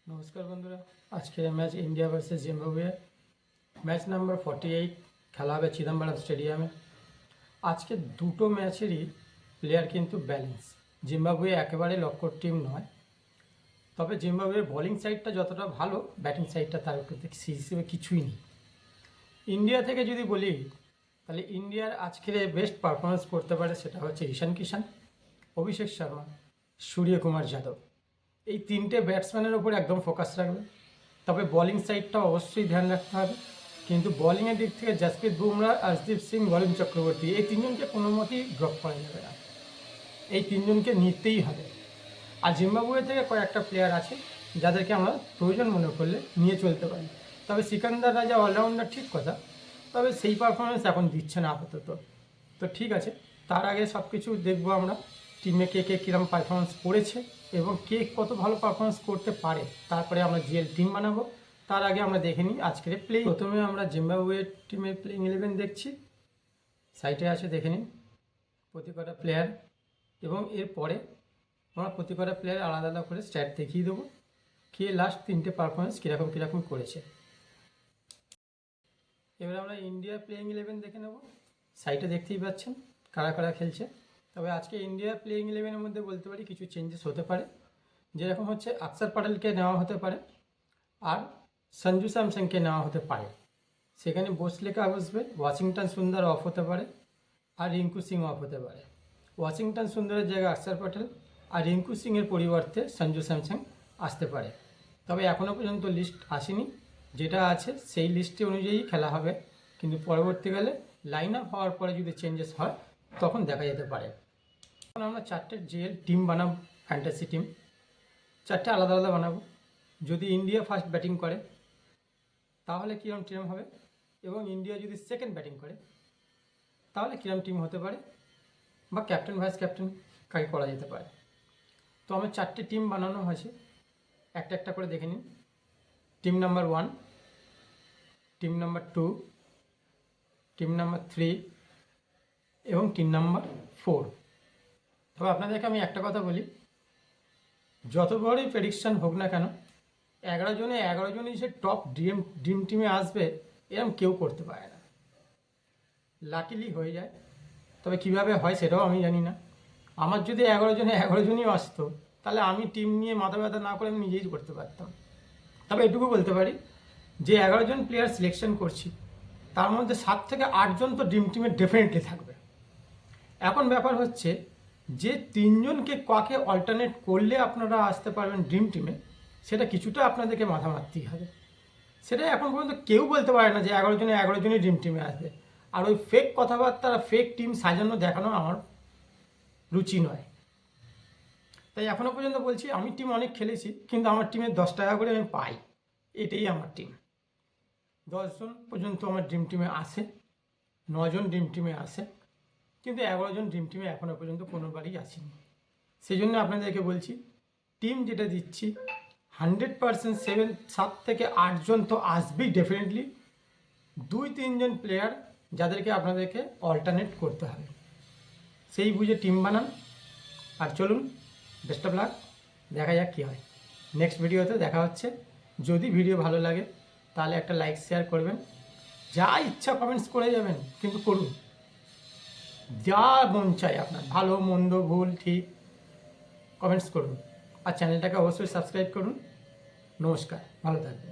নমস্কার বন্ধুরা, আজকে match India versus Zimbabwe, match number 48 খেলা হবে চিদম্বরম স্টেডিয়ামে। আজকে দুটো ম্যাচেরই প্লেয়ার কিন্তু ব্যালেন্স। জিম্বাবুয়ে একেবারে লক্ষ্য টিম নয়, তবে জিম্বাবুয়ের বোলিং সাইডটা যতটা ভালো, ব্যাটিং সাইডটা তার সেই হিসেবে কিছুই নেই। ইন্ডিয়া থেকে যদি বলি, তাহলে ইন্ডিয়ার আজকের বেস্ট পারফরমেন্স করতে পারে সেটা হচ্ছে ঈশান কিষান, অভিষেক শর্মা, সূর্যকুমার যাদব। এই তিনটে ব্যাটসম্যানের ওপর একদম ফোকাস রাখবে। তবে বলিং সাইডটা অবশ্যই ধ্যান রাখতে হবে, কিন্তু বলিংয়ের দিক থেকে জসপ্রীত বুমরা, অর্শদীপ সিং, বরুণ চক্রবর্তী এই তিনজনকে কোনো মতেই ড্রপ করা যাবে না। এই তিনজনকে নিতেই হবে। আর জিম্বাবুয়ে থেকে কয়েকটা প্লেয়ার আছে যাদেরকে আমরা প্রয়োজন মনে করলে নিয়ে চলতে পারি। তবে সিকান্দার রাজা অলরাউন্ডার ঠিক কথা, তবে সেই পারফরমেন্স এখন দিচ্ছে না আপাতত। তো ঠিক আছে, তার আগে সব কিছু দেখবো আমরা, টিমে কে কে কীরকম পারফরমেন্স করেছে এবং কে কত ভালো পারফরমেন্স করতে পারে, তারপরে আমরা জিএল টিম বানাবো। তার আগে আমরা দেখে নিই আজকের প্লে। প্রথমে আমরা জিম্বাবুয়ের টিমের প্লেইং 11 দেখছি, সাইটে আছে, দেখে নিন প্রতি কটা প্লেয়ার, এবং এরপরে আমরা প্রতি কটা প্লেয়ার আলাদা আলাদা করে স্ট্যাট দেখিয়ে দেবো, কে লাস্ট তিনটে পারফরমেন্স কীরকম করেছে। এবার আমরা ইন্ডিয়ার প্লেইং 11 দেখে নেব। সাইটে দেখতেই পাচ্ছেন কারা কারা খেলছে। তবে আজকে ইন্ডিয়ার প্লেইং 11-এর মধ্যে বলতে পারি কিছু চেঞ্জেস হতে পারে, যেরকম হচ্ছে অক্ষর প্যাটেলকে নেওয়া হতে পারে আর সঞ্জু স্যামসনকে নেওয়া হতে পারে। সেখানে বোসলেকা বসবে, ওয়াশিংটন সুন্দর অফ হতে পারে আর রিঙ্কু সিং অফ হতে পারে। ওয়াশিংটন সুন্দরের জায়গায় অক্ষর প্যাটেল আর রিঙ্কু সিংয়ের পরিবর্তে সঞ্জু স্যামসন আসতে পারে। তবে এখনও পর্যন্ত লিস্ট আসেনি, যেটা আছে সেই লিস্টে অনুযায়ী খেলা হবে, কিন্তু পরবর্তীকালে লাইন আপ হওয়ার পরে যদি চেঞ্জেস হয় তখন দেখা যেতে পারে। এখন আমরা চারটে জিএল টিম বানাবো, ফ্যান্টাসি টিম চারটে আলাদা আলাদা বানাবো। যদি ইন্ডিয়া ফার্স্ট ব্যাটিং করে তাহলে কীরকম টিম হবে, এবং ইন্ডিয়া যদি সেকেন্ড ব্যাটিং করে তাহলে কীরকম টিম হতে পারে, বা ক্যাপ্টেন ভাইস ক্যাপ্টেন কাকে করা যেতে পারে। তো আমার চারটে টিম বানানো হয়েছে, একটা একটা করে দেখে নিন। Team number 1, team number 2, team number 3 এবং টিম নাম্বার 4। তবে আপনাদেরকে আমি একটা কথা বলি, যত বড়ই প্রেডিকশান হোক না কেন, 11 জনই যে টপ ড্রিম টিমে আসবে এরকম কেউ করতে পারে না। লাকিলি হয়ে যায়, তবে কিভাবে হয় সেটাও আমি জানি না। আমার যদি 11 জনই আসতো তাহলে আমি টিম নিয়ে মাথা ব্যথা না করে আমি নিজেই করতে পারতাম। তবে এটুকু বলতে পারি যে 11 জন প্লেয়ার সিলেকশন করছি, তার মধ্যে 7 থেকে 8 জন তো ড্রিম টিমে ডেফিনেটলি থাকবে। এখন ব্যাপার হচ্ছে যে 3 জনকে কাকে অল্টারনেট করলে আপনারা আসতে পারবেন ড্রিম টিমে, সেটা কিছুটা আপনাদেরকে মাথা মারতেই হবে। সেটা এখন পর্যন্ত কেউ বলতে পারে না যে 11 জনই ড্রিম টিমে আসবে। আর ওই ফেক কথাবার্তা, ফেক টিম সাজানো দেখানো আমার রুচি নয়। তাই এখনও পর্যন্ত বলছি, আমি টিম অনেক খেলেছি, কিন্তু আমার টিমে 10 টাকা করে আমি পাই, এটাই আমার টিম। 10 জন পর্যন্ত আমার ড্রিম টিমে আসে, 9 জন ড্রিম টিমে আসে, কিন্তু 11 জন ড্রিম টিমে এখনও পর্যন্ত কোনোবারই আসেনি। সেই জন্য আপনাদেরকে বলছি, টিম যেটা দিচ্ছি 100% 7 থেকে 8 জন তো আসবেই ডেফিনেটলি। 2-3 জন প্লেয়ার যাদেরকে আপনাদেরকে অল্টারনেট করতে হবে, সেই বুঝে টিম বানান। আর চলুন, বেস্ট অফ লাক, দেখা যাক কী হয়। নেক্সট ভিডিওতে দেখা হচ্ছে। যদি ভিডিও ভালো লাগে তাহলে একটা লাইক শেয়ার করবেন, যা ইচ্ছা কমেন্টস করে যাবেন, কিন্তু করুন, যা মন চাই আপনার, ভালো মন্দ ভুল ঠিক কমেন্টস করুন। আর চ্যানেলটাকে অবশ্যই সাবস্ক্রাইব করুন। নমস্কার, ভালো থাকবেন।